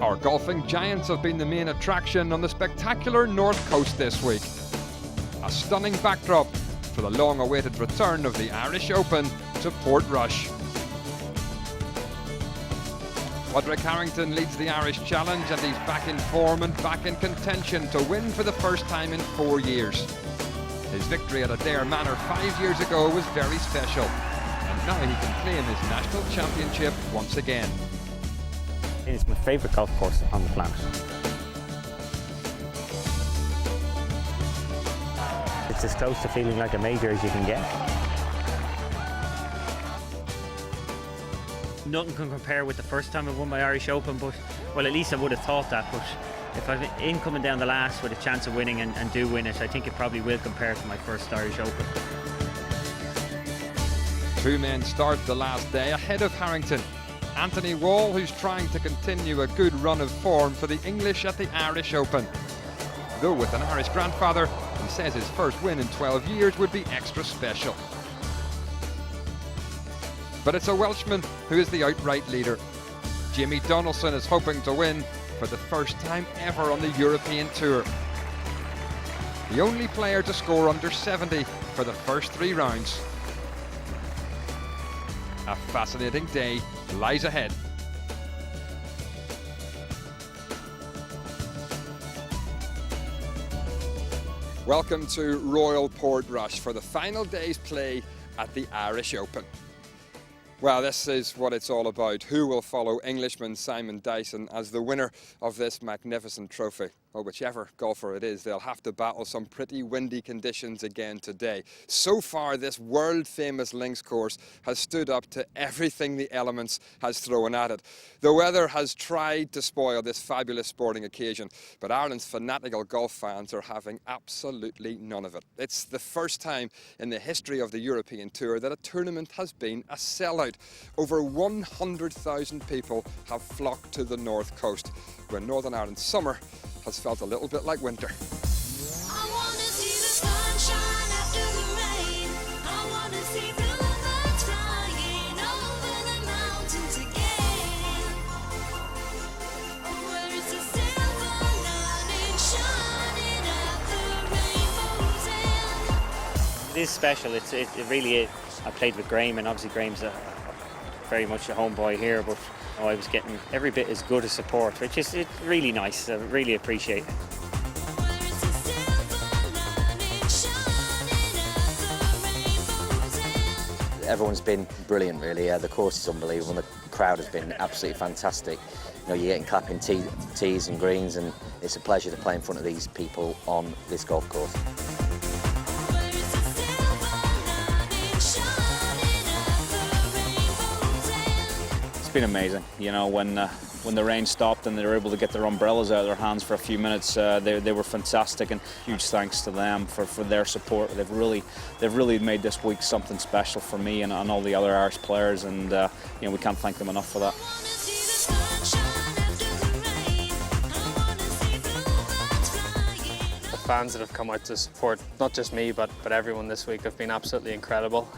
Our golfing giants have been the main attraction on the spectacular North Coast this week. A stunning backdrop for the long-awaited return of the Irish Open to Portrush. Roderick Harrington leads the Irish Challenge and he's back in form and back in contention to win for the first time in 4 years. His victory at Adair Manor 5 years ago was very special, and now he can claim his national championship once again. It's my favourite golf course on the planet. It's as close to feeling like a major as you can get. Nothing can compare with the first time I won my Irish Open, but, well, at least I would have thought that, but if I'm in coming down the last with a chance of winning and do win it, I think it probably will compare to my first Irish Open. Two men start the last day ahead of Harrington. Anthony Wall, who's trying to continue a good run of form for the English at the Irish Open. Though with an Irish grandfather, he says his first win in 12 years would be extra special. But it's a Welshman who is the outright leader. Jamie Donaldson is hoping to win for the first time ever on the European Tour. The only player to score under 70 for the first 3 rounds. A fascinating day lies ahead. Welcome to Royal Portrush for the final day's play at the Irish Open. Well, this is what it's all about. Who will follow Englishman Simon Dyson as the winner of this magnificent trophy? Well, whichever golfer it is, they'll have to battle some pretty windy conditions again today. So far, this world-famous links course has stood up to everything the elements has thrown at it. The weather has tried to spoil this fabulous sporting occasion, but Ireland's fanatical golf fans are having absolutely none of it. It's the first time in the history of the European Tour that a tournament has been a sellout. Over 100,000 people have flocked to the North Coast, when Northern Ireland's summer has felt a little bit like winter. I wanna see the sunshine after the rain. I wanna see bluebirds flying over the mountains again. Where is the silver lining shining at the rainbow's end? It is special, it really is. I played with Graham, and obviously Graham's very much a homeboy here, but I was getting every bit as good a support, which is really nice. I really appreciate it. Everyone's been brilliant, really. The course is unbelievable. The crowd has been absolutely fantastic. You know, you're getting clapping tees and greens, and it's a pleasure to play in front of these people on this golf course. It's been amazing. You know, when the rain stopped and they were able to get their umbrellas out of their hands for a few minutes, they were fantastic, and huge thanks to them for their support. They've really made this week something special for me and all the other Irish players, and you know, we can't thank them enough for that. The fans that have come out to support not just me but everyone this week have been absolutely incredible.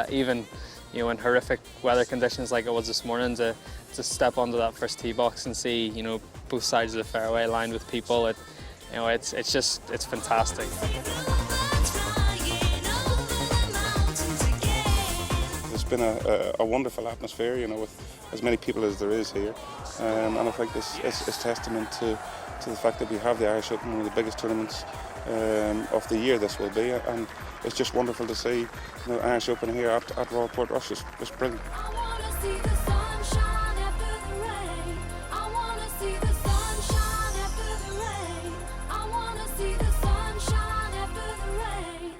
Even, you know, in horrific weather conditions like it was this morning, to step onto that first tee box and see, you know, both sides of the fairway lined with people, you know, it's fantastic. It's been a wonderful atmosphere, you know, with as many people as there is here, and I think it's testament to the fact that we have the Irish Open, one of the biggest tournaments of the year this will be, and it's just wonderful to see, you know, Irish Open here at Royal Portrush. It's brilliant. I wanna see the sunshine after the rain. I wanna see the sunshine after the rain. I wanna see the sunshine after the rain.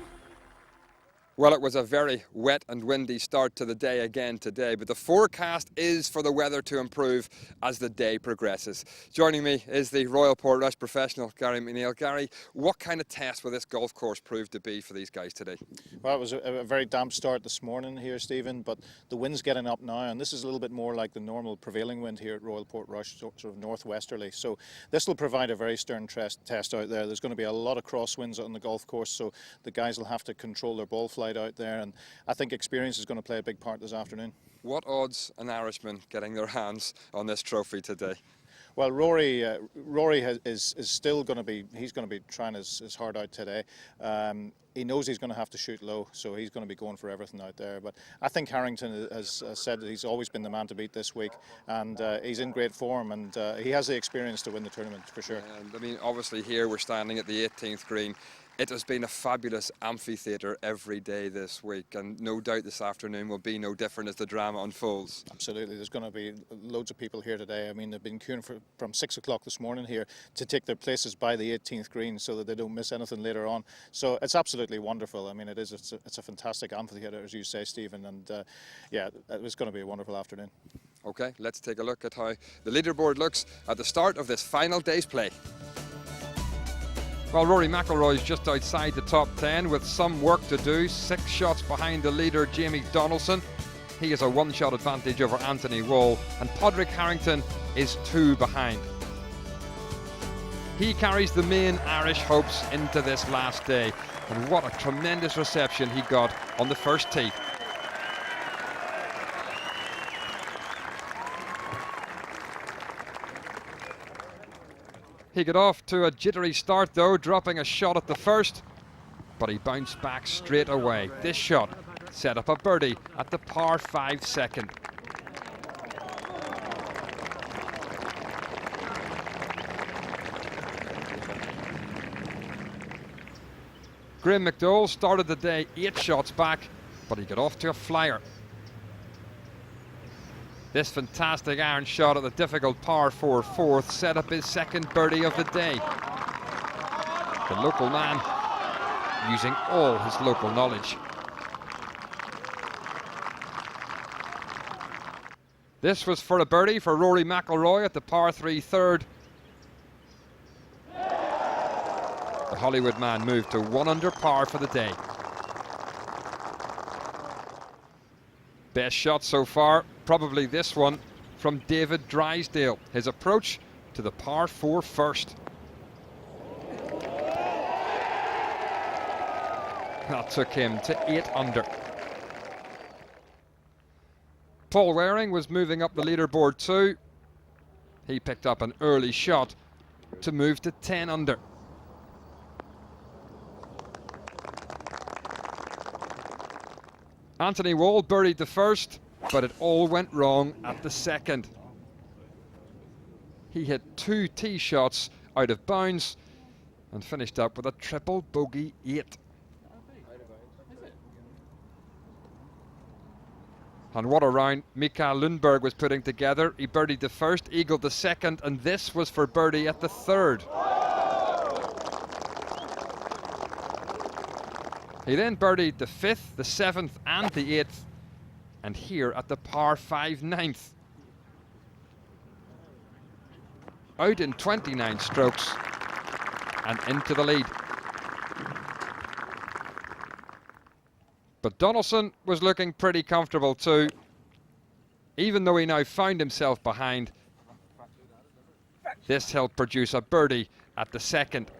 Well, it was a very wet and windy start to the day again today, but the forecast is for the weather to improve as the day progresses. Joining me is the Royal Portrush professional, Gary McNeil. Gary, what kind of test will this golf course prove to be for these guys today? Well, it was a very damp start this morning here, Stephen, but the wind's getting up now, and this is a little bit more like the normal prevailing wind here at Royal Portrush, sort of northwesterly. So this will provide a very stern test out there. There's going to be a lot of crosswinds on the golf course, so the guys will have to control their ball flight out there, and I think experience is going to play a big part this afternoon. What odds an Irishman getting their hands on this trophy today? Well, Rory is still going to be, he's going to be trying his heart out today. He knows he's going to have to shoot low, so he's going to be going for everything out there. But I think Harrington has said that he's always been the man to beat this week, and he's in great form, and he has the experience to win the tournament for sure. And I mean, obviously here we're standing at the 18th green. It has been a fabulous amphitheatre every day this week, and no doubt this afternoon will be no different as the drama unfolds. Absolutely, there's going to be loads of people here today. I mean, they've been queuing from 6 o'clock this morning here to take their places by the 18th green so that they don't miss anything later on. So it's absolutely wonderful. I mean, it's a fantastic amphitheatre, as you say, Stephen, and yeah, it's going to be a wonderful afternoon. Okay, let's take a look at how the leaderboard looks at the start of this final day's play. Well, Rory McIlroy's just outside the top 10 with some work to do. 6 shots behind the leader, Jamie Donaldson. He has a 1-shot advantage over Anthony Wall, and Padraig Harrington is 2 behind. He carries the main Irish hopes into this last day, and what a tremendous reception he got on the first tee. He got off to a jittery start though, dropping a shot at the first, but he bounced back straight away. This shot set up a birdie at the par 5 second. Graham McDowell started the day 8 shots back, but he got off to a flyer. This fantastic iron shot at the difficult par 4 fourth set up his second birdie of the day. The local man using all his local knowledge. This was for a birdie for Rory McIlroy at the par 3 third. The Hollywood man moved to 1 under par for the day. Best shot so far, probably this one from David Drysdale. His approach to the par 4 first. That took him to 8 under. Paul Waring was moving up the leaderboard too. He picked up an early shot to move to 10 under. Anthony Wall birdied the first, but it all went wrong at the second. He hit 2 tee shots out of bounds and finished up with a triple bogey 8. And what a round Mikael Lundberg was putting together. He birdied the first, eagled the second, and this was for birdie at the third. He then birdied the 5th, the 7th and the 8th, and here at the par 5 9th. Out in 29 strokes and into the lead. But Donaldson was looking pretty comfortable too, even though he now found himself behind. This helped produce a birdie at the second.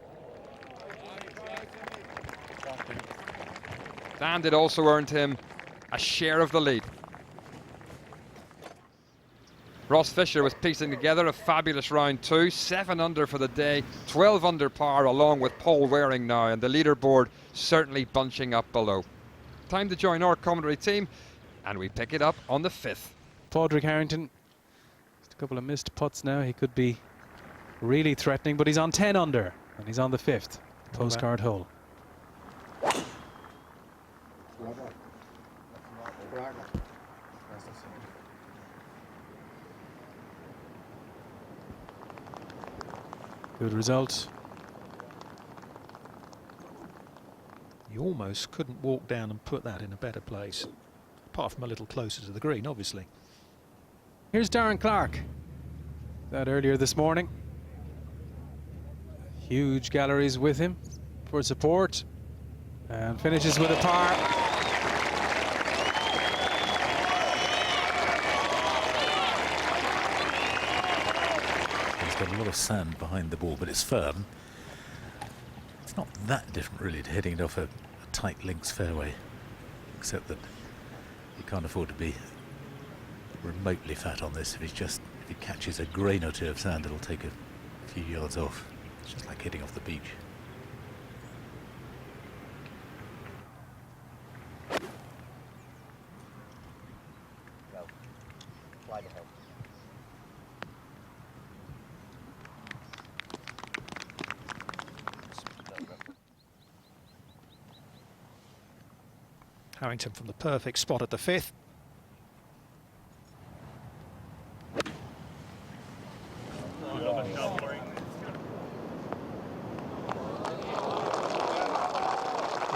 And it also earned him a share of the lead. Ross Fisher was piecing together a fabulous round too. 7 under for the day, 12 under par along with Paul Waring now, and the leaderboard certainly bunching up below. Time to join our commentary team, and we pick it up on the 5th. Padraig Harrington, just a couple of missed putts now. He could be really threatening, but he's on 10 under, and he's on the 5th postcard hole. Good result. You almost couldn't walk down and put that in a better place, apart from a little closer to the green, obviously. Here's Darren Clark. That earlier this morning. Huge galleries with him for support, and finishes with a par. He's got a lot of sand behind the ball, but it's firm. It's not that different really to hitting it off a tight links fairway, except that you can't afford to be remotely fat on this if If he catches a grain or two of sand, it'll take a few yards off. It's just like hitting off the beach. Harrington from the perfect spot at the 5th.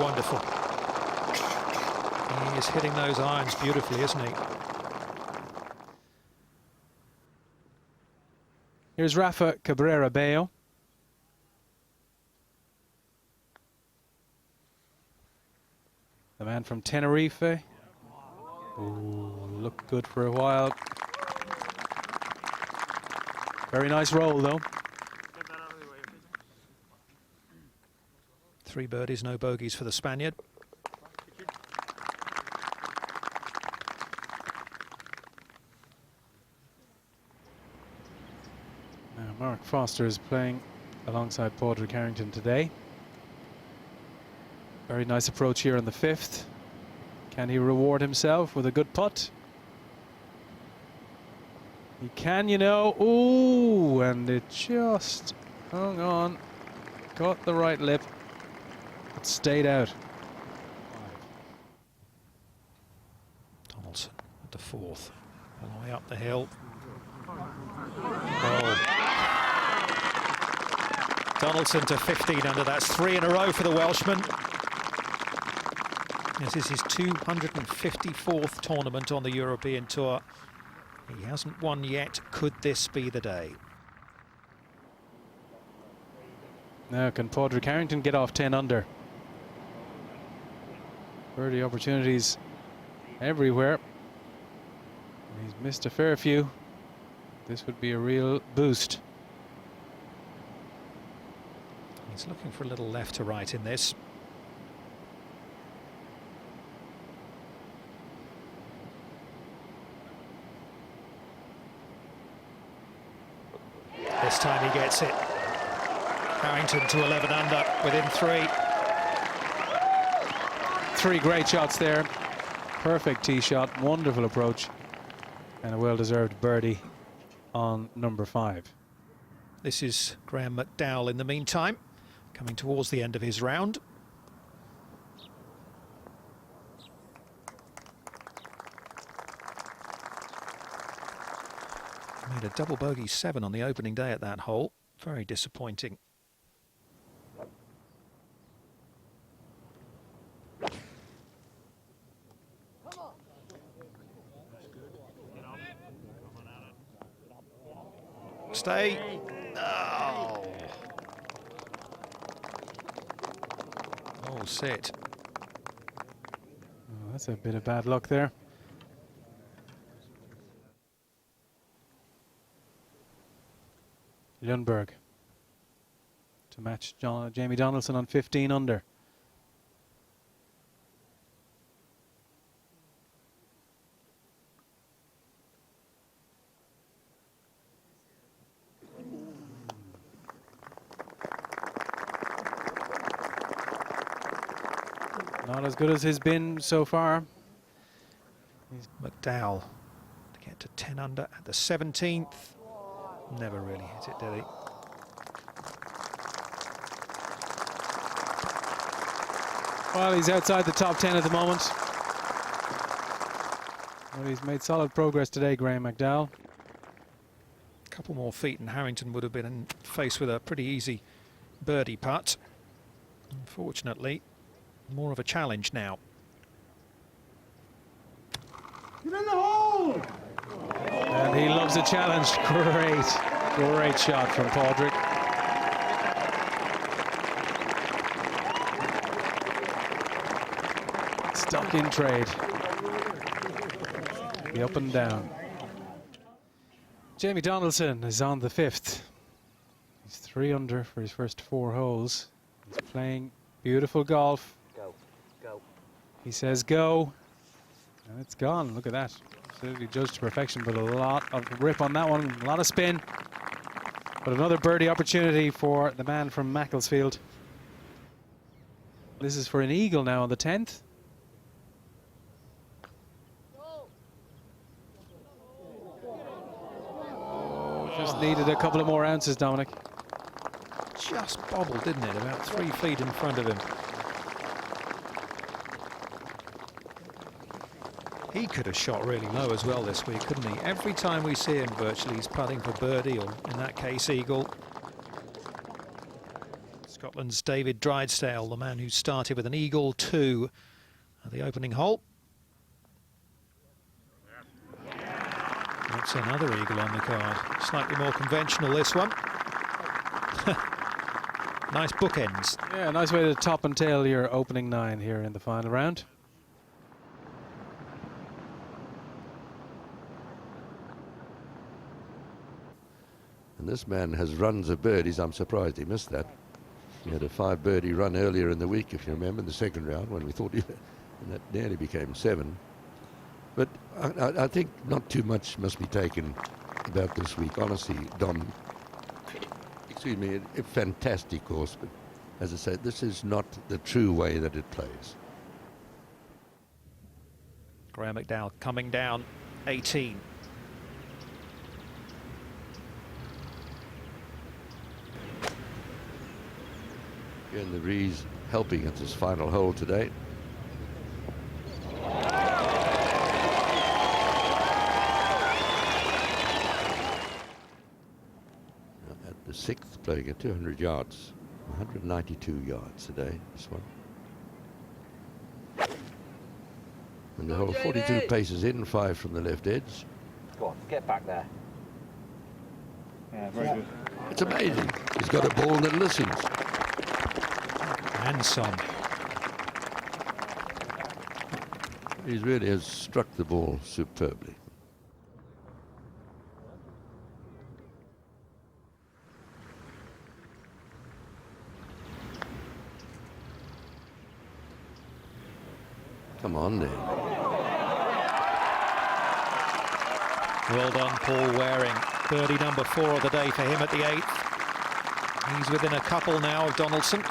Wonderful. He is hitting those irons beautifully, isn't he? Here's Rafa Cabrera Bello. The man from Tenerife. Ooh, looked good for a while. Very nice roll, though. 3 birdies, no bogeys for the Spaniard. Now Mark Foster is playing alongside Padraig Harrington today. Very nice approach here on the 5th. Can he reward himself with a good putt? He can, you know. Ooh, and it just hung on. Got the right lip, but stayed out. Donaldson at the 4th, all the way up the hill. Oh. Donaldson to 15 under. That's 3 in a row for the Welshman. This is his 254th tournament on the European Tour. He hasn't won yet. Could this be the day? Now, can Padraig Harrington get off 10 under? Birdie opportunities everywhere. He's missed a fair few. This would be a real boost. He's looking for a little left to right in this. This time he gets it. Harrington to 11 under within 3. 3 great shots there. Perfect tee shot, wonderful approach, and a well-deserved birdie on number 5. This is Graham McDowell in the meantime, coming towards the end of his round. Made a double bogey 7 on the opening day at that hole. Very disappointing. Stay. Oh. Oh, sit. Oh, that's a bit of bad luck there. Lundberg to match Jamie Donaldson on 15 under. Not as good as he's been so far. McDowell to get to 10 under at the 17th. Never really hit it, did he? Well, he's outside the top 10 at the moment. Well, he's made solid progress today, Graham McDowell. A couple more feet and Harrington would have been faced with a pretty easy birdie putt. Unfortunately, more of a challenge now. Get in the hole! And he loves a challenge. Great shot from Padraig. Stuck in trade. The up and down. Jamie Donaldson is on the 5th. He's 3 under for his first 4 holes. He's playing beautiful golf. Go, go. He says go. And it's gone. Look at that. Absolutely judged to perfection, but a lot of rip on that one, a lot of spin. But another birdie opportunity for the man from Macclesfield. This is for an eagle now on the 10th. Just needed a couple of more ounces, Dominic. Just bobbled, didn't it? About 3 feet in front of him. He could have shot really low as well this week, couldn't he? Every time we see him, virtually, he's putting for birdie, or in that case, eagle. Scotland's David Drysdale, the man who started with an eagle 2 at the opening hole. That's another eagle on the card. Slightly more conventional, this one. Nice bookends. Yeah, nice way to top and tail your opening 9 here in the final round. And this man has runs of birdies. I'm surprised he missed that. He had a 5 birdie run earlier in the week, if you remember, in the second round when we thought and that nearly became 7. But I think not too much must be taken about this week. Honestly, Dom, excuse me, a fantastic course. But as I said, this is not the true way that it plays. Graham McDowell coming down 18. And the breeze helping at this final hole today. At the 6th, playing at 200 yards, 192 yards today, this one. And the hole 42 paces in, 5 from the left edge. Go on, get back there. Yeah, very good. It's amazing. He's got a ball that listens. And some. He really has struck the ball superbly. Come on then. Well done, Paul Waring. Birdie number 4 of the day for him at the 8th. He's within a couple now of Donaldson.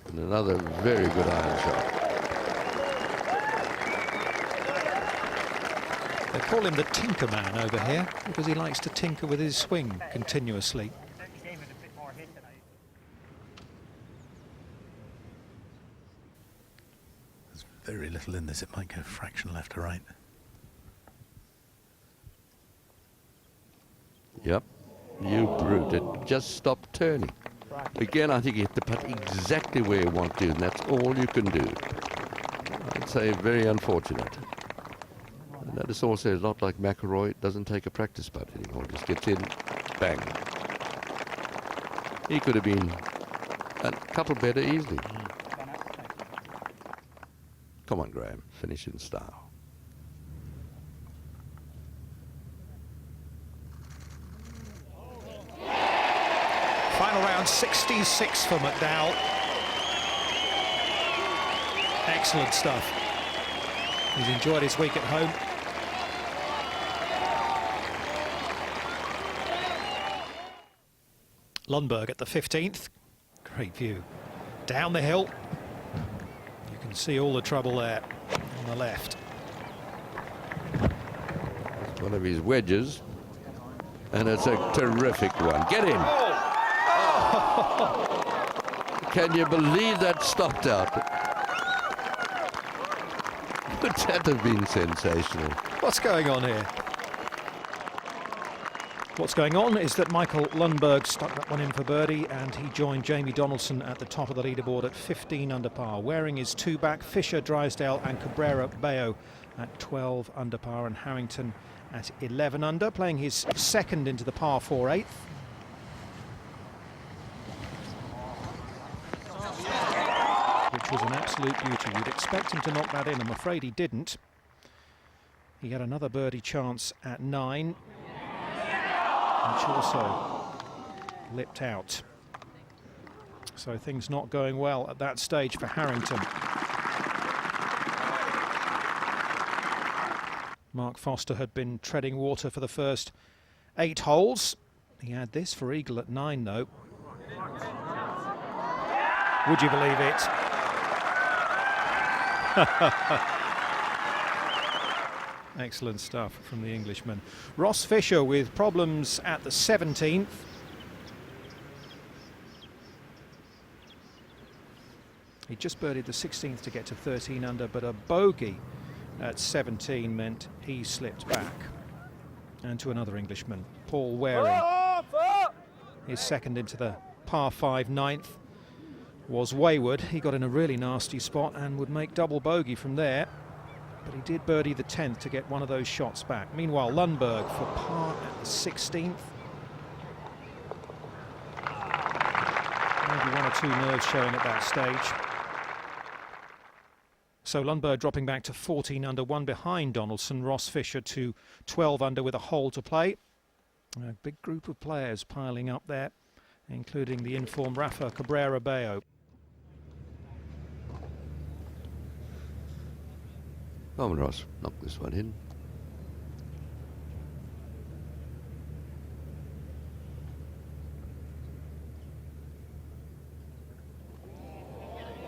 And another very good iron shot. They call him the Tinker Man over here because he likes to tinker with his swing continuously. There's very little in this. It might go fraction left to right. Yep. You brute. It just stopped turning. Again, I think you hit the putt exactly where you want to, and that's all you can do. I'd say very unfortunate. And that is also not like McIlroy. It doesn't take a practice putt anymore. Just gets in, bang. He could have been a couple better easily. Come on, Graham. Finish in style. Final round, 66 for McDowell. Excellent stuff. He's enjoyed his week at home. Lundberg at the 15th. Great view. Down the hill. You can see all the trouble there on the left. It's one of his wedges, and it's a terrific one. Get in. Can you believe that stopped out? Would that have been sensational? What's going on here? What's going on is that Michael Lundberg stuck that one in for birdie, and he joined Jamie Donaldson at the top of the leaderboard at 15 under par. Waring is 2 back, Fisher, Drysdale and Cabrera Bayo at 12 under par, and Harrington at 11 under, playing his second into the par 4/8. Which was an absolute beauty. You'd expect him to knock that in. I'm afraid he didn't. He had another birdie chance at 9, which also lipped out. So things not going well at that stage for Harrington. Mark Foster had been treading water for the first 8 holes. He had this for eagle at 9 though. Would you believe it? Excellent stuff from the Englishman. Ross Fisher with problems at the 17th. He just birdied the 16th to get to 13 under, but a bogey at 17 meant he slipped back. And to another Englishman, Paul Waring. His second into the par 5 9th was wayward. He got in a really nasty spot and would make double bogey from there. But he did birdie the 10th to get one of those shots back. Meanwhile, Lundberg for par at the 16th. Maybe 1 or 2 nerves showing at that stage. So Lundberg dropping back to 14 under, 1 behind Donaldson. Ross Fisher to 12 under with a hole to play. A big group of players piling up there, including the informed Rafa Cabrera Bello. Come on, Ross, knock this one in.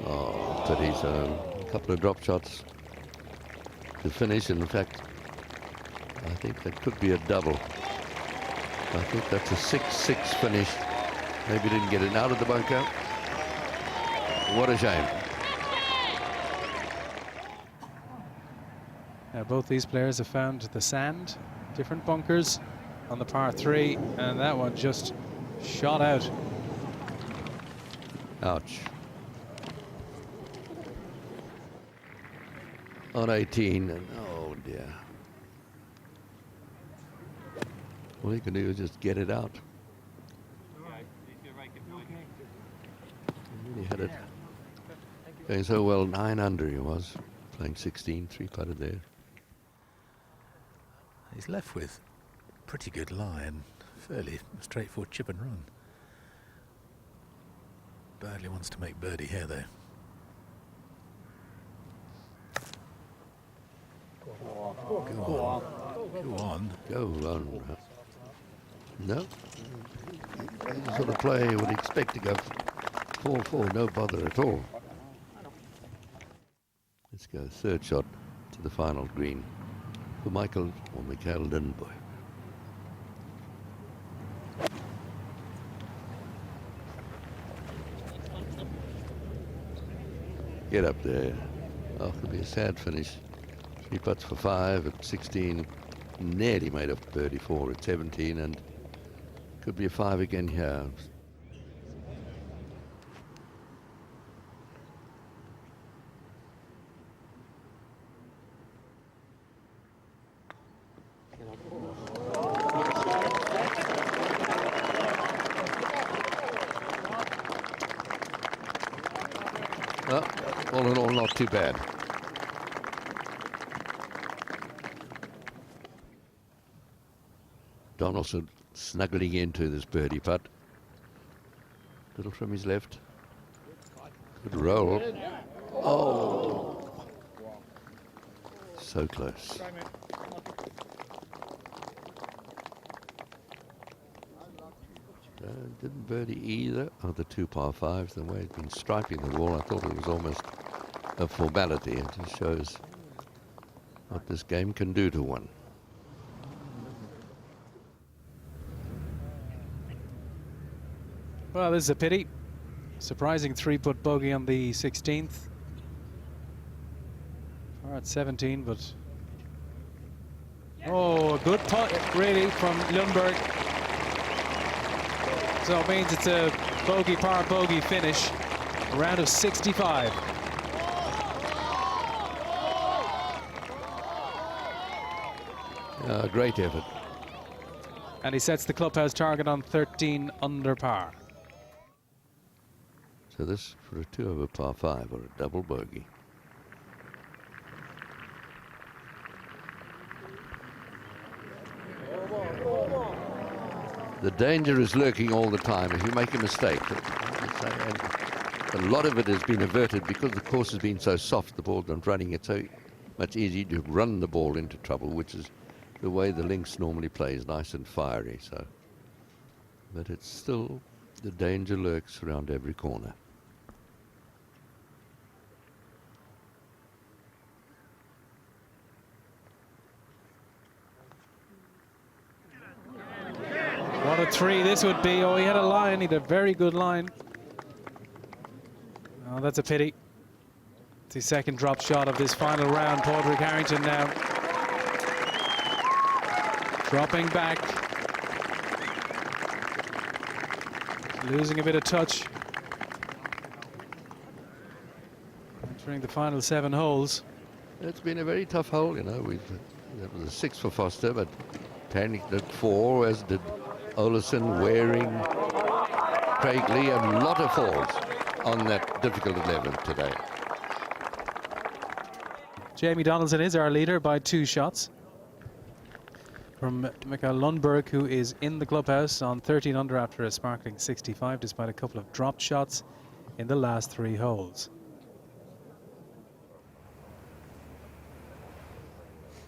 Oh, Teddy's a couple of drop shots to finish. In fact, I think that could be a double. I think that's a 6-6 finish. Maybe didn't get it out of the bunker. What a shame. Now both these players have found the sand, different bunkers on the par 3, and that one just shot out. Ouch. On 18, and oh dear. All he can do is just get it out. He really had it going so well. 9 under he was, playing 16, 3-putted there. He's left with a pretty good lie and fairly straightforward chip and run. Badly wants to make birdie here though. Go on. Go on. No. The sort of play you would expect to go 4-4, no bother at all. Let's go third shot to the final green for Michael or Mikael Lundberg. Get up there. Oh, it could be a sad finish. 3 putts for 5 at 16. Nearly made a birdie 4 at 17, and could be a 5 again here. Well, all in all, not too bad. Donaldson snuggling into this birdie putt. Little from his left. Good roll. Oh! So close. Didn't birdie either of the 2 par 5s. The way he'd been striping the wall, I thought it was almost a formality. It just shows what this game can do to one. Well, this is a pity. Surprising 3-putt bogey on the 16th. Or at 17, but oh, a good putt really from Lundberg. So it means it's a bogey par bogey finish. A round of 65. Great effort. And he sets the clubhouse target on 13 under par. So this for a 2 over par 5 or a double bogey. The danger is lurking all the time if you make a mistake. And a lot of it has been averted because the course has been so soft, the ball and running it so much easier to run the ball into trouble, which is the way the links normally plays, nice and fiery. So, but it's still, the danger lurks around every corner. What a three this would be. Oh, he had a line. He had a very good line. Oh, that's a pity. It's his second drop shot of this final round. Padraig Harrington now dropping back. Losing a bit of touch. Entering the final 7 holes. It's been a very tough hole, you know. That was a 6 for Foster, but Tannick did 4, as did Olesen, Waring, Craig Lee, a lot of falls on that difficult 11 today. Jamie Donaldson is our leader by 2 shots from Mikael Lundberg, who is in the clubhouse on 13 under after a sparkling 65, despite a couple of dropped shots in the last 3 holes.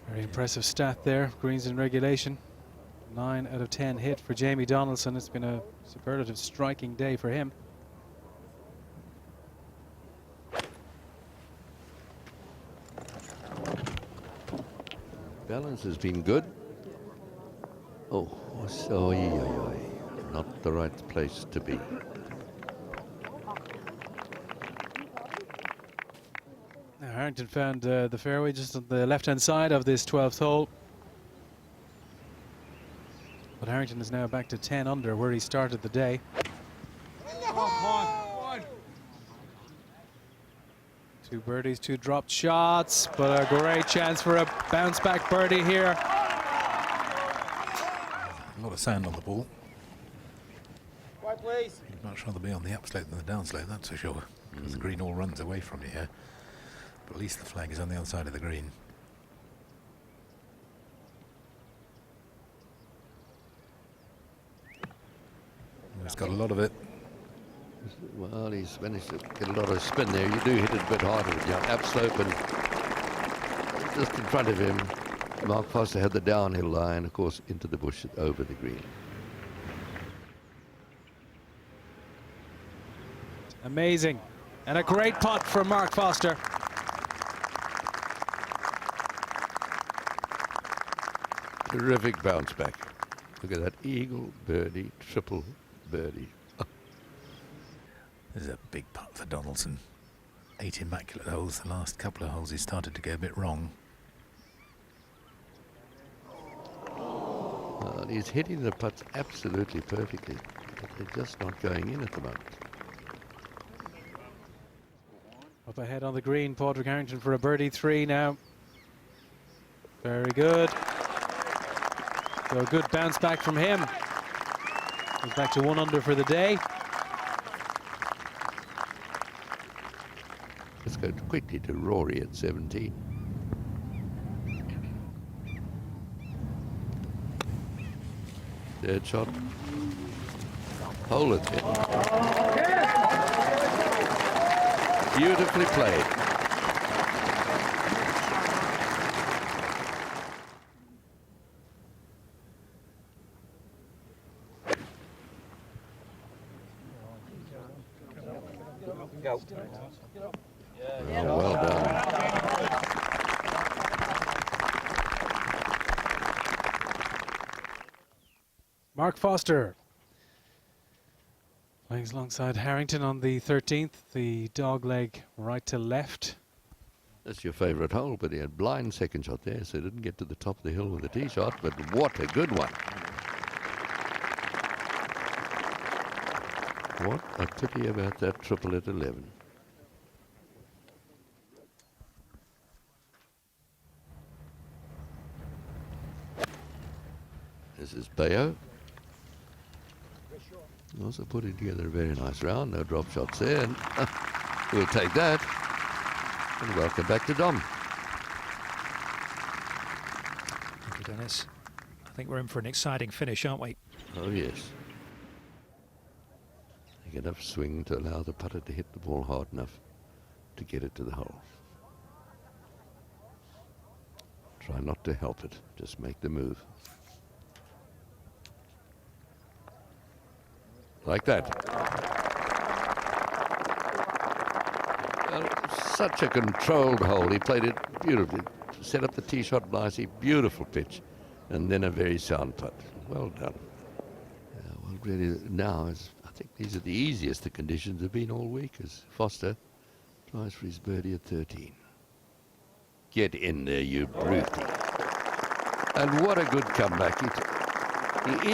Very impressive stat there, greens in regulation. 9 out of 10 hit for Jamie Donaldson. It's been a superlative striking day for him. Balance has been good. Oh, not the right place to be. Now Harrington found the fairway just on the left-hand side of this 12th hole. But Harrington is now back to 10 under where he started the day. 2 birdies, 2 dropped shots, but a great chance for a bounce-back birdie here. A lot of sand on the ball. You'd much rather be on the upslope than the downslope, that's for sure. Because the green all runs away from you here. But at least the flag is on the other side of the green. He's got a lot of it. Well, he's managed to get a lot of spin there. You do hit it a bit harder with your upslope, and just in front of him, Mark Foster had the downhill line, of course, into the bush over the green. Amazing. And a great putt from Mark Foster. Terrific bounce back. Look at that eagle, birdie, triple birdie. This is a big putt for Donaldson. 8 immaculate holes. The last couple of holes he started to go a bit wrong. Well, he's hitting the putts absolutely perfectly, but they're just not going in at the moment. Up ahead on the green, Padraig Harrington for a birdie 3 now. Very good. So a good bounce back from him. He's back to 1 under for the day. Let's go quickly to Rory at 17. Third shot. Hole it in. Beautifully played. Go. Oh, well done. Mark Foster playing alongside Harrington on the 13th, the dog leg right to left. That's your favourite hole, but he had blind second shot there, so he didn't get to the top of the hill with a tee shot, but what a good one. What a pity about that triple at 11. This is Bayo. Also putting together a very nice round. No drop shots there. And we'll take that. And welcome back to Dom. Thank you, Dennis. I think we're in for an exciting finish, aren't we? Oh, yes. Make enough swing to allow the putter to hit the ball hard enough to get it to the hole. Try not to help it, just make the move. Like that. Such a controlled hole. He played it beautifully. Set up the tee shot nicely. Beautiful pitch. And then a very sound putt. Well done. Well, really, now, I think these are the easiest the conditions have been all week, as Foster tries for his birdie at 13. Get in there, you brute. And what a good comeback. He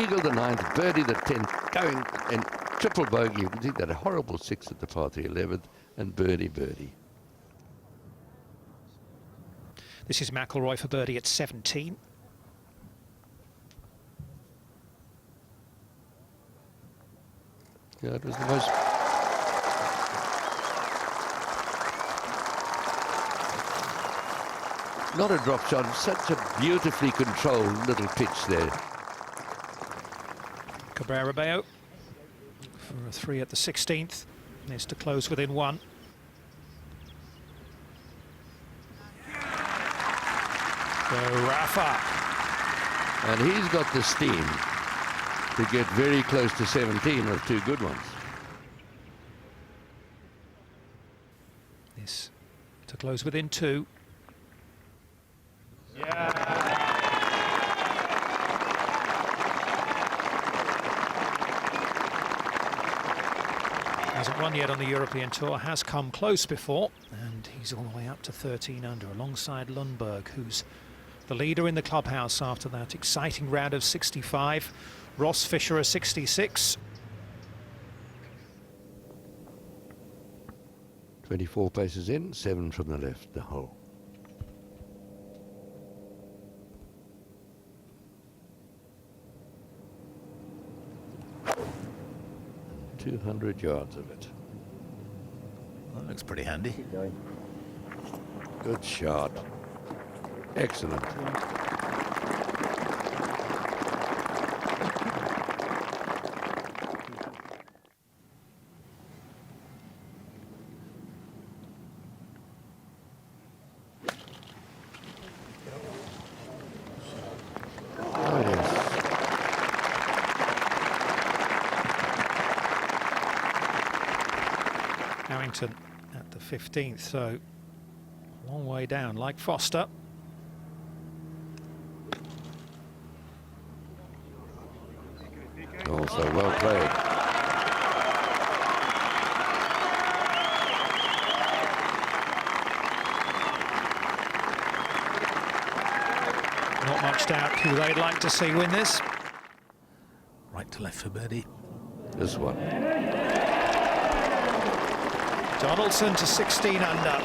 eagled the 9th, birdie the 10th, going and triple bogey. You can see that horrible 6 at the par 3 11th, and birdie. This is McIlroy for birdie at 17. Yeah, it was the most... Not a drop shot, such a beautifully controlled little pitch there. Cabrera Bello for a 3 at the 16th. Needs to close within 1. So Rafa. And he's got the steam to get very close to 17 with 2 good ones. This to close within 2. Hasn't won yet on the European Tour, has come close before, and he's all the way up to 13 under alongside Lundberg, who's the leader in the clubhouse after that exciting round of 65. Ross Fisher a 66. 24 paces in, 7 from the left, the hole. 200 yards of it. That looks pretty handy. Keep going. Good shot. Excellent. Oh, yes. Harrington at the 15th, so a long way down, like Foster. Also well played. Not much doubt who they'd like to see win this. Right to left for birdie. This one. Donaldson to 16 under.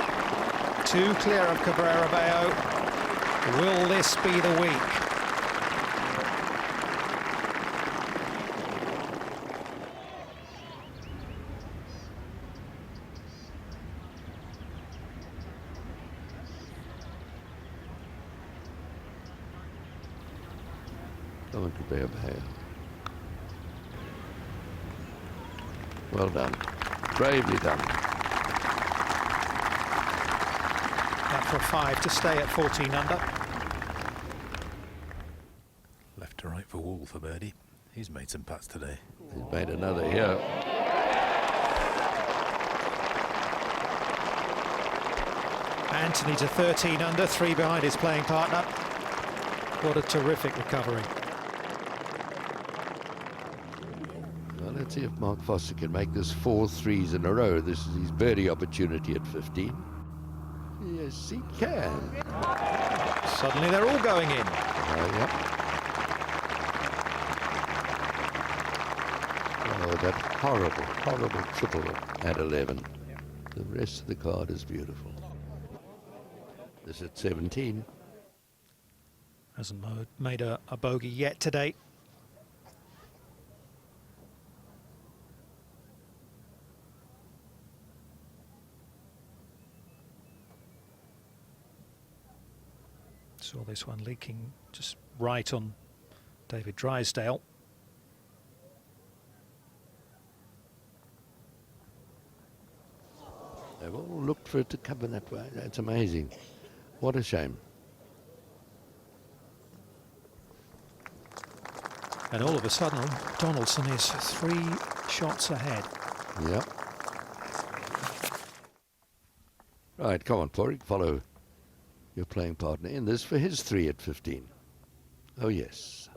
2 clear of Cabrera Bello. Will this be the week? Going to Cabrera Bello. Well done. Bravely done. That for 5 to stay at 14 under. Left to right for Wall for birdie. He's made some putts today. He's made another here. Anthony to 13 under, 3 behind his playing partner. What a terrific recovery. Well, let's see if Mark Foster can make this 4 threes in a row. This is his birdie opportunity at 15. Yes, he can. Suddenly they're all going in. Yep. Oh, that horrible triple at 11. The rest of the card is beautiful. This at 17. Hasn't made a bogey yet today. Saw this one leaking just right on David Drysdale. They've all looked for it to come in that way. That's amazing. What a shame. And all of a sudden, Donaldson is 3 shots ahead. Yep. Right, come on, Porrick, follow your playing partner in this for his 3 at 15. Oh, yes.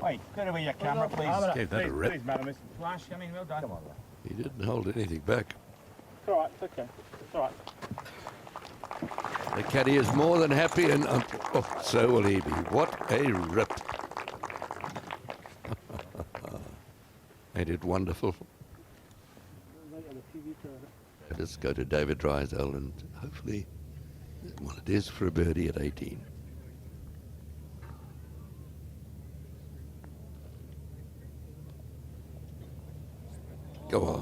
Wait, get away your camera, please. Gave that a rip. Please, madam, it's flash. I mean, well done. Come on, He didn't hold anything back. it's all right. It's okay. It's all right. The caddy is more than happy, and oh, so will he be. What a rip. Ain't it wonderful? Let's go to David Drysdale, and hopefully, well, it is for a birdie at 18. Go on.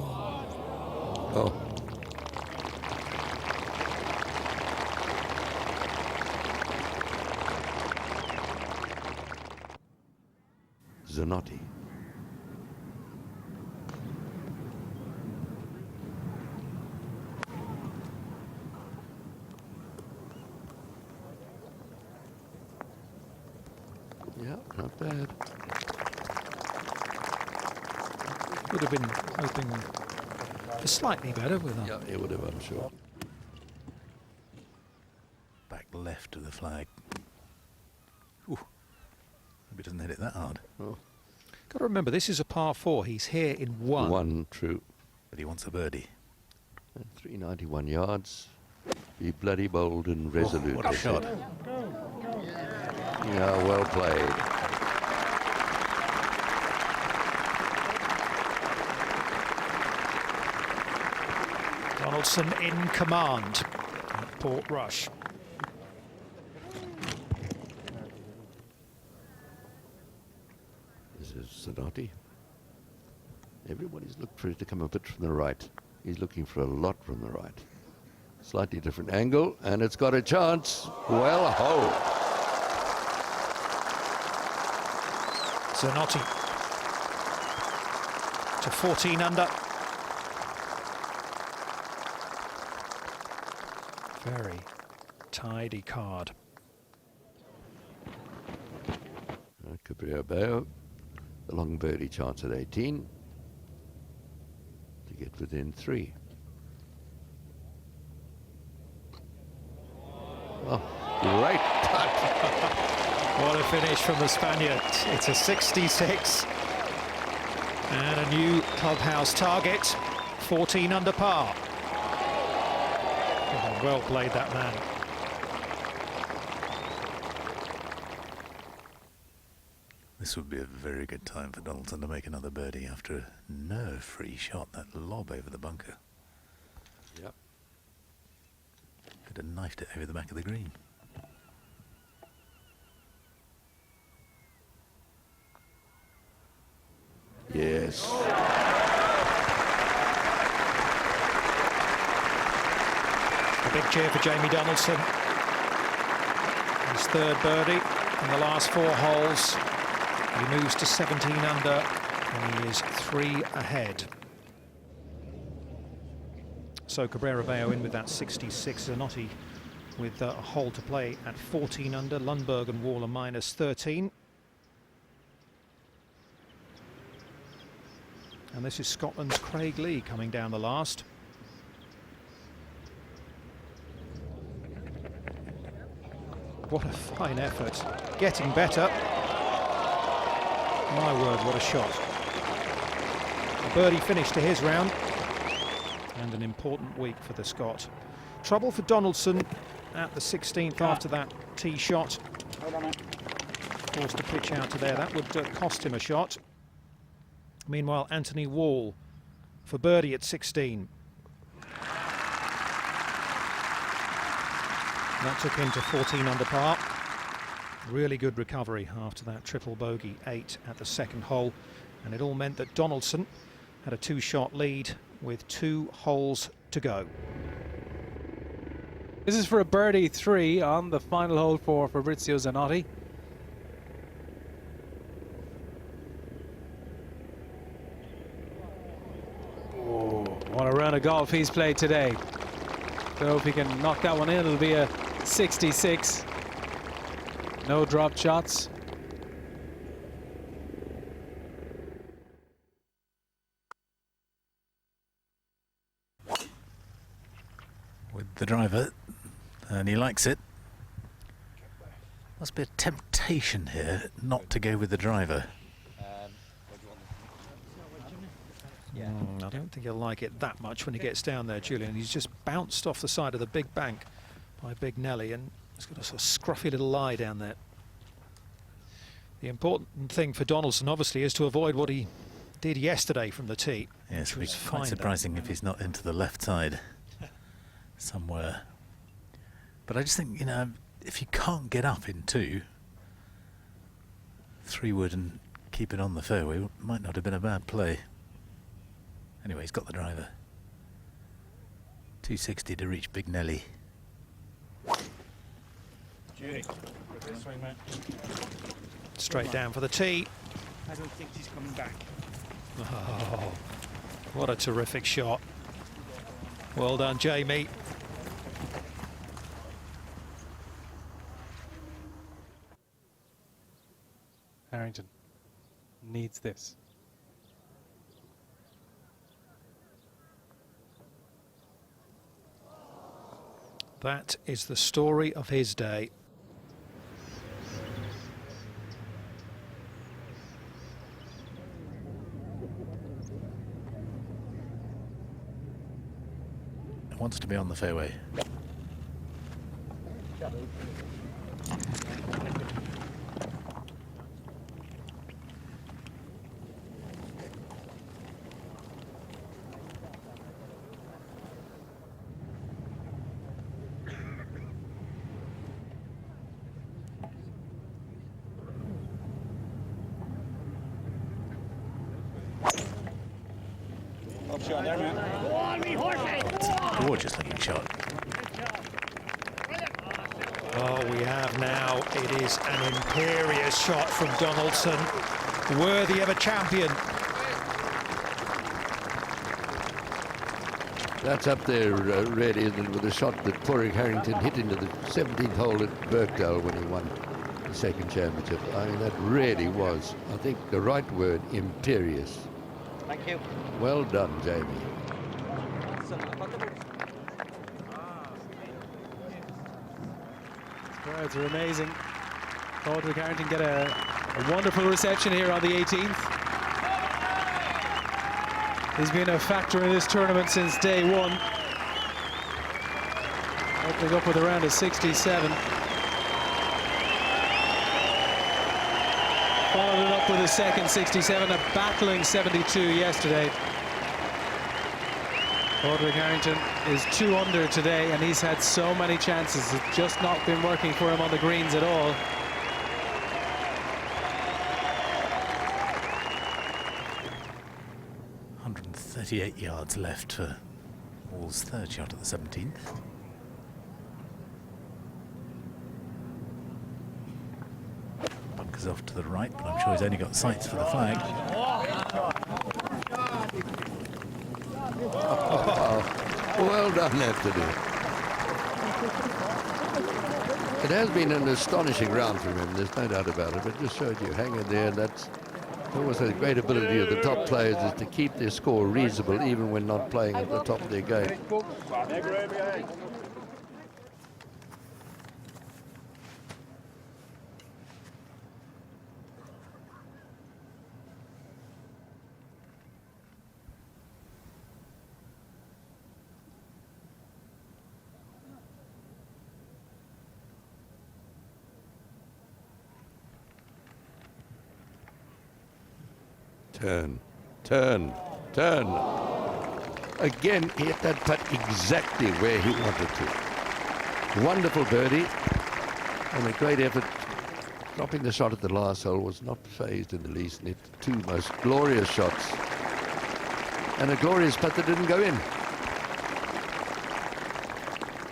Oh. Zanotti. Yeah, not bad. Would have been hoping for slightly better with that. Yeah, it would have, I'm sure. Back left of the flag. Ooh. Hope he doesn't hit it that hard. Oh. Got to remember, this is a par 4. He's here in 1. 1, true. But he wants a birdie. And 391 yards. Be bloody bold and resolute. Oh, what a shot. Yeah, well played. Donaldson in command at Portrush. This is Zanotti. Everybody's looked for it to come a bit from the right. He's looking for a lot from the right. Slightly different angle, and it's got a chance. Well, ho! Zanotti to 14 under. Very tidy card. Cabrera Bayo, the long birdie chance at 18 to get within 3. Oh, great putt. What a finish from the Spaniard. It's a 66 and a new clubhouse target, 14 under par. Oh, well played, that man. This would be a very good time for Donaldson to make another birdie after a nerve-free shot, that lob over the bunker. Yep. Could have knifed it over the back of the green. Yes. A big cheer for Jamie Donaldson. His 3rd birdie in the last 4 holes. He moves to 17 under and he is 3 ahead. So Cabrera Bayo in with that 66. Zanotti with a hole to play at 14 under. Lundberg and Waller minus 13. And this is Scotland's Craig Lee coming down the last. What a fine effort. Getting better. My word, what a shot. A birdie finish to his round. And an important week for the Scot. Trouble for Donaldson at the 16th after that tee shot. Forced to pitch out to there. That would cost him a shot. Meanwhile, Anthony Wall for birdie at 16. That took him to 14 under par. Really good recovery after that triple bogey 8 at the 2nd hole. And it all meant that Donaldson had a 2-shot lead with 2 holes to go. This is for a birdie 3 on the final hole for Fabrizio Zanotti. Oh, what a round of golf he's played today. So if he can knock that one in, it'll be a 66. No drop shots. With the driver, and he likes it. Must be a temptation here not to go with the driver. I don't think he'll like it that much when he gets down there, Julian. He's just bounced off the side of the big bank by Big Nelly, and he's got a sort of scruffy little lie down there. The important thing for Donaldson, obviously, is to avoid what he did yesterday from the tee. Yes, it'd be quite surprising if he's not into the left side somewhere. But I just think, you know, if you can't get up in 2, 3 wood and keep it on the fairway might not have been a bad play. Anyway, he's got the driver. 260 to reach Big Nelly. Judy, this way, mate. Straight down for the tee. I don't think she's coming back. Oh, what a terrific shot. Well done, Jamie. Harrington needs this. That is the story of his day. He wants to be on the fairway. Top shot there, man. Go on, me horses! Gorgeous looking shot. Oh, we have now. It is an imperious shot from Donaldson, worthy of a champion. That's up there, really, isn't it, with a shot that Padraig Harrington hit into the 17th hole at Birkdale when he won the second championship. I mean, that really was, I think, the right word, imperious. Thank you. Well done, Jamie. Crowds are amazing. Padraig Harrington get a wonderful reception here on the 18th. He's been a factor in this tournament since day one. Opening up with around a 67. Followed it up with a second 67, a battling 72 yesterday. Padraig Harrington is 2 under today, and he's had so many chances. It's just not been working for him on the greens at all. .38 yards left for Hall's third shot at the 17th. Bunkers off to the right, but I'm sure he's only got sights for the flag. Well done, Anthony. It has been an astonishing round from him, there's no doubt about it, but just showed you hanging there. That's always a great ability of the top players, is to keep their score reasonable even when not playing at the top of their game. Turn, turn, turn. Again, he hit that putt exactly where he wanted to. Wonderful birdie and a great effort dropping the shot at the last hole, was not phased in the least, and hit two most glorious shots. And a glorious putt that didn't go in.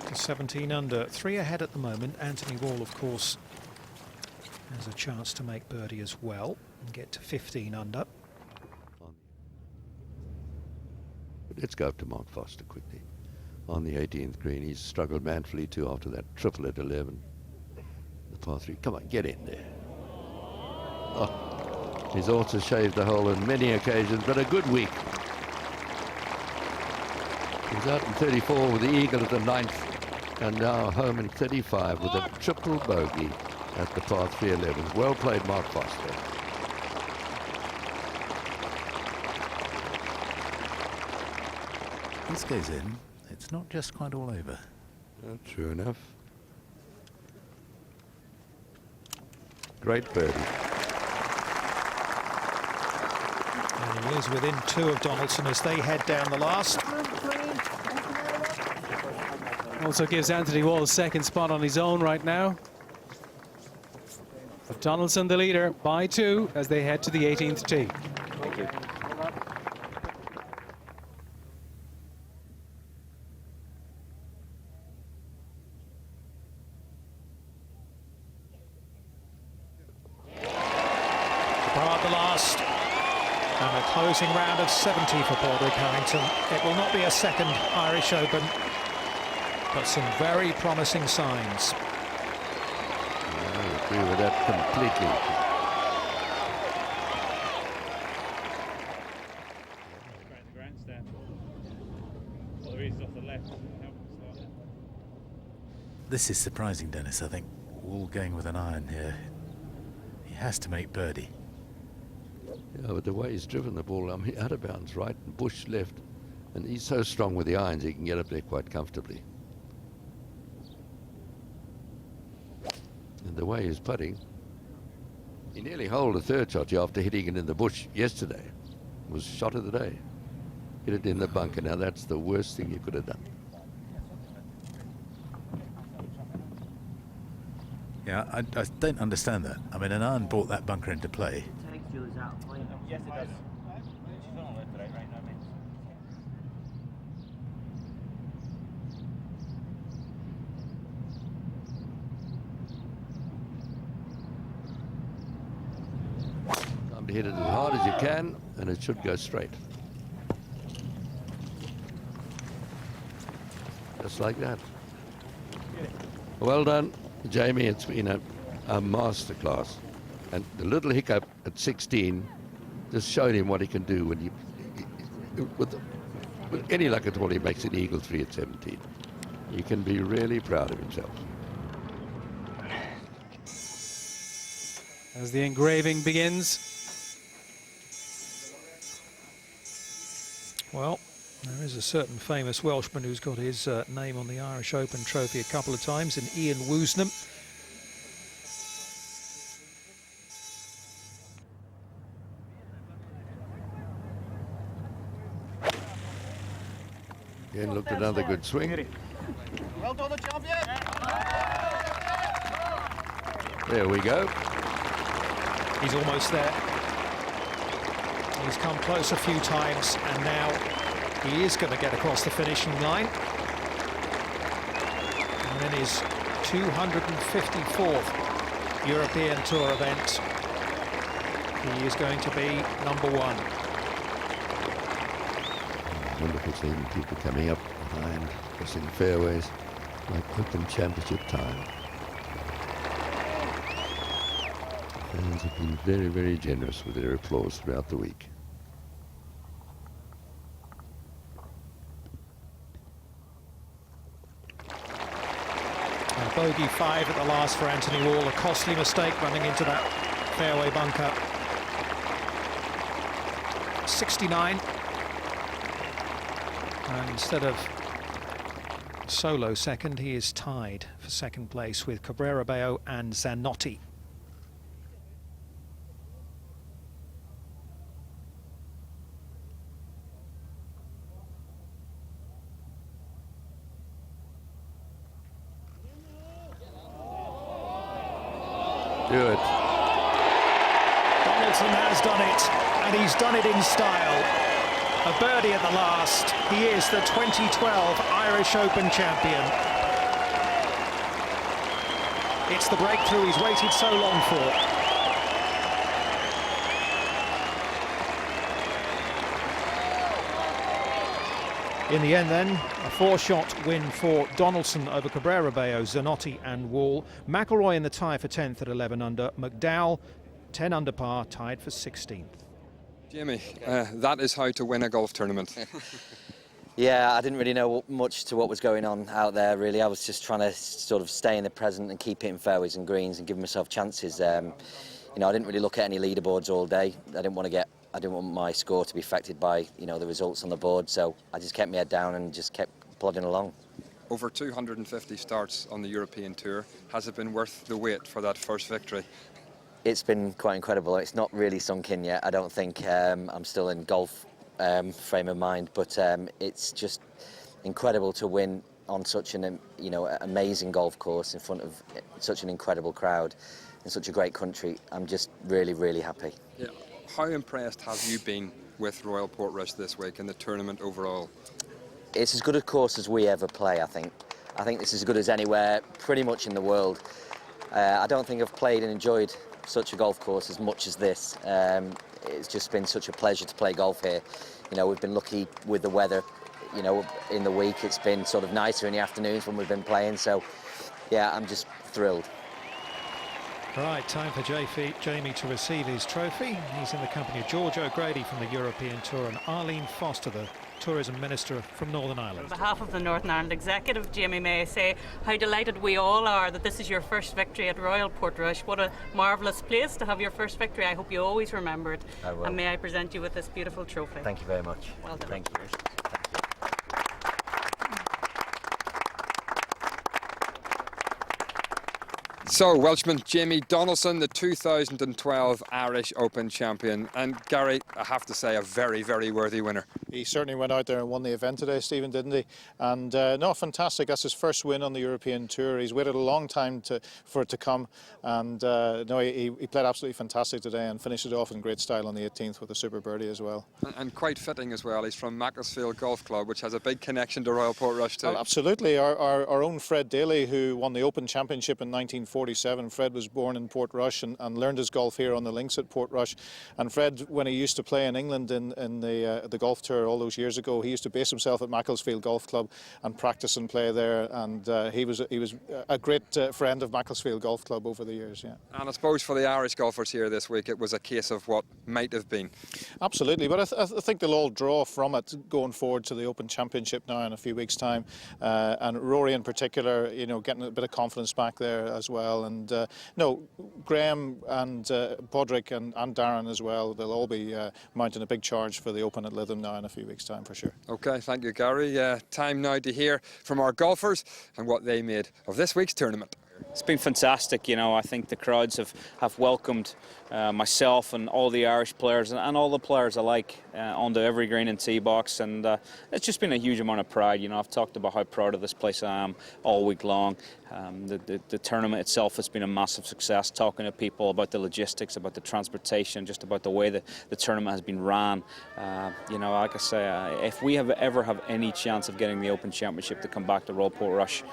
To 17 under, 3 ahead at the moment. Anthony Wall, of course, has a chance to make birdie as well and get to 15 under. Let's go up to Mark Foster quickly. On the 18th green, he's struggled manfully too after that triple at 11. The par 3, come on, get in there. Oh, he's also shaved the hole on many occasions, but a good week. He's out in 34 with the eagle at the 9th, and now home in 35 with a triple bogey at the par 3 11. Well played, Mark Foster. This goes in. It's not just quite all over. True enough. Great birdie. And he is within 2 of Donaldson as they head down the last. Also gives Anthony Wall a second spot on his own right now. But Donaldson the leader by 2 as they head to the 18th tee. Thank you. At the last, and a closing round of 70 for Padraig Harrington. It will not be a second Irish Open, but some very promising signs. I agree with that completely. This is surprising, Dennis. I think Wall going with an iron here. He has to make birdie. Yeah, but the way he's driven the ball, I mean, out of bounds right and bush left, and he's so strong with the irons he can get up there quite comfortably. And the way he's putting, he nearly holed a third shot here after hitting it in the bush yesterday. It was shot of the day. Hit it in the bunker. Now that's the worst thing you could have done. Yeah, I don't understand that. I mean, an iron brought that bunker into play. Yes, it does. Time to hit it as hard as you can, and it should go straight. Just like that. Well done, Jamie. It's been a masterclass. And the little hiccup at 16 just showed him what he can do when he with any luck at all, he makes an eagle 3 at 17. He can be really proud of himself. As the engraving begins. Well, there is a certain famous Welshman who's got his name on the Irish Open trophy a couple of times, in Ian Woosnam. Again, looked another good swing. Well done, the champion. There we go. He's almost there. He's come close a few times, and now he is going to get across the finishing line. And in his 254th European Tour event, he is going to be #1. Wonderful seeing people coming up behind, crossing fairways, like Open Championship time. Fans have been very, very generous with their applause throughout the week. Bogey 5 at the last for Anthony Wall, a costly mistake running into that fairway bunker. 69. And instead of solo second, he is tied for second place with Cabrera Bello and Zanotti. Do it. Donaldson has done it, and he's done it in style. A birdie at the last. He is the 2012 Irish Open champion. It's the breakthrough he's waited so long for. In the end then, a 4-shot win for Donaldson over Cabrera, Bello, Zanotti and Wall. McIlroy in the tie for 10th at 11 under. McDowell, 10 under par, tied for 16th. Jamie, that is how to win a golf tournament. Yeah, I didn't really know much to what was going on out there, really. I was just trying to sort of stay in the present and keep hitting fairways and greens and give myself chances. You know, I didn't really look at any leaderboards all day. I didn't want my score to be affected by, you know, the results on the board, so I just kept my head down and just kept plodding along. Over 250 starts on the European Tour. Has it been worth the wait for that first victory? It's been quite incredible. It's not really sunk in yet. I don't think I'm still in golf frame of mind, but it's just incredible to win on such an amazing golf course in front of such an incredible crowd in such a great country. I'm just really, really happy. Yeah. How impressed have you been with Royal Portrush this week and the tournament overall? It's as good a course as we ever play, I think. I think this is as good as anywhere pretty much in the world. I don't think I've played and enjoyed such a golf course as much as this. It's just been such a pleasure to play golf here. You know, we've been lucky with the weather. You know, in the week it's been sort of nicer in the afternoons when we've been playing, so yeah, I'm just thrilled. Right, time for Jamie to receive his trophy. He's in the company of George O'Grady from the European Tour and Arlene Foster, the Tourism Minister from Northern Ireland. On behalf of the Northern Ireland Executive, Jamie, may I say how delighted we all are that this is your first victory at Royal Portrush. What a marvellous place to have your first victory. I hope you always remember it. I will. And may I present you with this beautiful trophy. Thank you very much. Well done. Thank you. So, Welshman Jamie Donaldson, the 2012 Irish Open champion. And Gary, I have to say, a very, very worthy winner. He certainly went out there and won the event today, Stephen, didn't he? And no, fantastic. That's his first win on the European Tour. He's waited a long time for it to come. And no, he played absolutely fantastic today and finished it off in great style on the 18th with a super birdie as well. And quite fitting as well. He's from Macclesfield Golf Club, which has a big connection to Royal Portrush too. Well, absolutely. Our own Fred Daly, who won the Open Championship in 1947. Fred was born in Portrush and learned his golf here on the links at Portrush. And Fred, when he used to play in England in the golf tour all those years ago, he used to base himself at Macclesfield Golf Club and practice and play there. And he was a great friend of Macclesfield Golf Club over the years. Yeah. And I suppose for the Irish golfers here this week, it was a case of what might have been. Absolutely, but I think they'll all draw from it going forward to the Open Championship now in a few weeks' time. And Rory in particular, you know, getting a bit of confidence back there as well. And no, Graham and Podrick and Darren as well, they'll all be mounting a big charge for the Open at Lytham now in a few weeks' time for sure. Okay, thank you, Gary. Time now to hear from our golfers and what they made of this week's tournament. It's been fantastic, you know. I think the crowds have welcomed myself and all the Irish players and all the players alike onto every green and tee box, and it's just been a huge amount of pride. You know, I've talked about how proud of this place I am all week long. The tournament itself has been a massive success, talking to people about the logistics, about the transportation, just about the way that the tournament has been ran. You know, like I say, if we ever have any chance of getting the Open Championship to come back to Royal Portrush,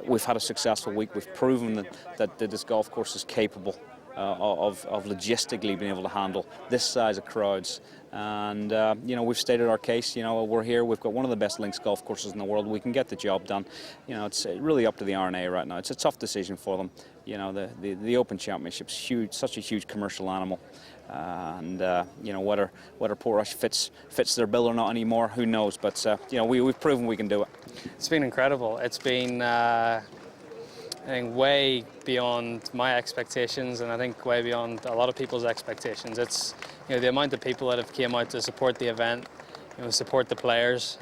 we've had a successful week. We've proven that this golf course is capable of logistically being able to handle this size of crowds. And, you know, we've stated our case. You know, we're here. We've got one of the best links golf courses in the world. We can get the job done. You know, it's really up to the R&A right now. It's a tough decision for them. You know, the Open Championship's huge, such a huge commercial animal. You know, whether Portrush fits their bill or not anymore, who knows? But you know, we've proven we can do it. It's been incredible. It's been I think way beyond my expectations, and I think way beyond a lot of people's expectations. It's, you know, the amount of people that have came out to support the event, you know, support the players.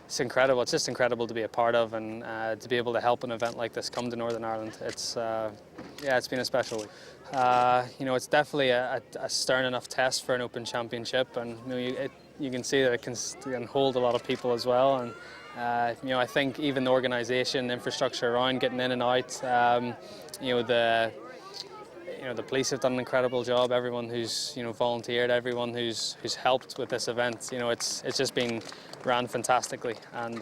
It's incredible. It's just incredible to be a part of, and to be able to help an event like this come to Northern Ireland. It's yeah, it's been a special week. You know, it's definitely a stern enough test for an Open Championship, and you know, you can see that it can hold a lot of people as well. And you know, I think even the organisation, infrastructure around getting in and out, you know, the the police have done an incredible job. Everyone who's volunteered, everyone who's helped with this event. It's just been ran fantastically, and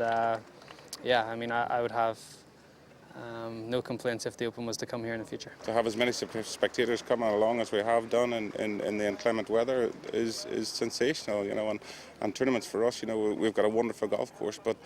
yeah, I mean, I would have no complaints if the Open was to come here in the future. To have as many spectators coming along as we have done in the inclement weather is sensational, and tournaments for us, we've got a wonderful golf course, but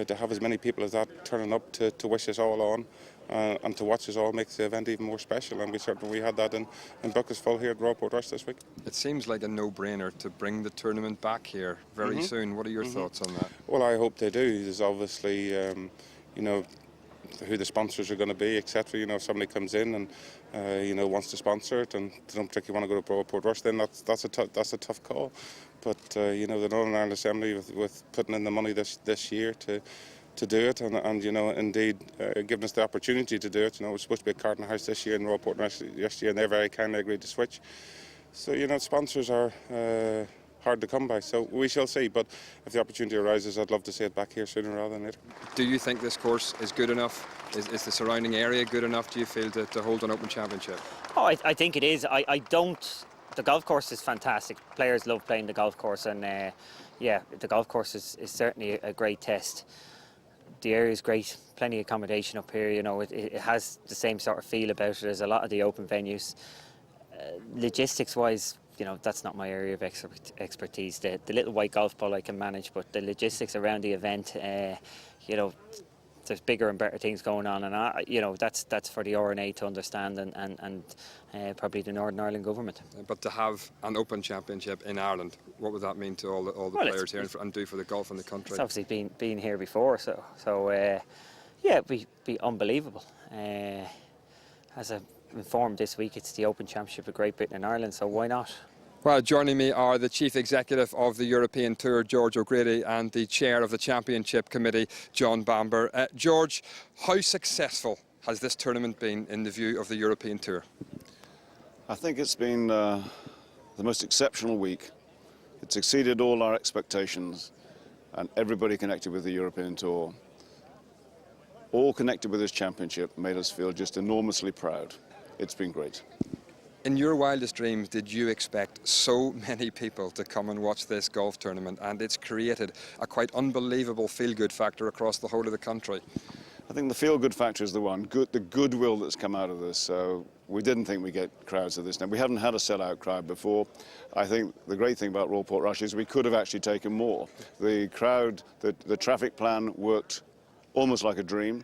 to have as many people as that turning up to wish us all on and to watch us all makes the event even more special, and we had that in buckets full here at Royal Portrush this week. It seems like a no-brainer to bring the tournament back here very soon. What are your thoughts on that? Well, I hope they do. There's obviously, who the sponsors are going to be, etc. If somebody comes in and wants to sponsor it and they don't particularly want to go to Royal Portrush, then that's a tough call. But the Northern Ireland Assembly with putting in the money this year to do it, and indeed giving us the opportunity to do it. It was supposed to be at Carton House this year and Royal Portrush yesterday, and they very kindly agreed to switch. So sponsors are hard to come by, so we shall see, but if the opportunity arises, I'd love to see it back here sooner rather than later. Do you think this course is good enough? Is the surrounding area good enough, do you feel, to hold an Open Championship? Oh, I think it is. I don't... The golf course is fantastic. Players love playing the golf course, and yeah, the golf course is certainly a great test. The area is great, plenty of accommodation up here, it has the same sort of feel about it as a lot of the Open venues. Logistics-wise, that's not my area of expertise. The little white golf ball I can manage, but the logistics around the event, there's bigger and better things going on, and that's for the RNA to understand, and probably the Northern Ireland government. But to have an Open Championship in Ireland, what would that mean to all the players here and do for the golf in the country? It's obviously been here before, so yeah, it'd be unbelievable. As I'm informed this week, it's the Open Championship of Great Britain and Ireland, so why not? Well, joining me are the Chief Executive of the European Tour, George O'Grady, and the Chair of the Championship Committee, John Bamber. George, how successful has this tournament been in the view of the European Tour? I think it's been the most exceptional week. It's exceeded all our expectations, and everybody connected with the European Tour, all connected with this championship, made us feel just enormously proud. It's been great. In your wildest dreams, did you expect so many people to come and watch this golf tournament? And it's created a quite unbelievable feel-good factor across the whole of the country. I think the feel-good factor is the one, the goodwill that's come out of this. So we didn't think we'd get crowds of this. Now, we haven't had a sellout crowd before. I think the great thing about Royal Portrush is we could have actually taken more. The crowd, the traffic plan worked almost like a dream.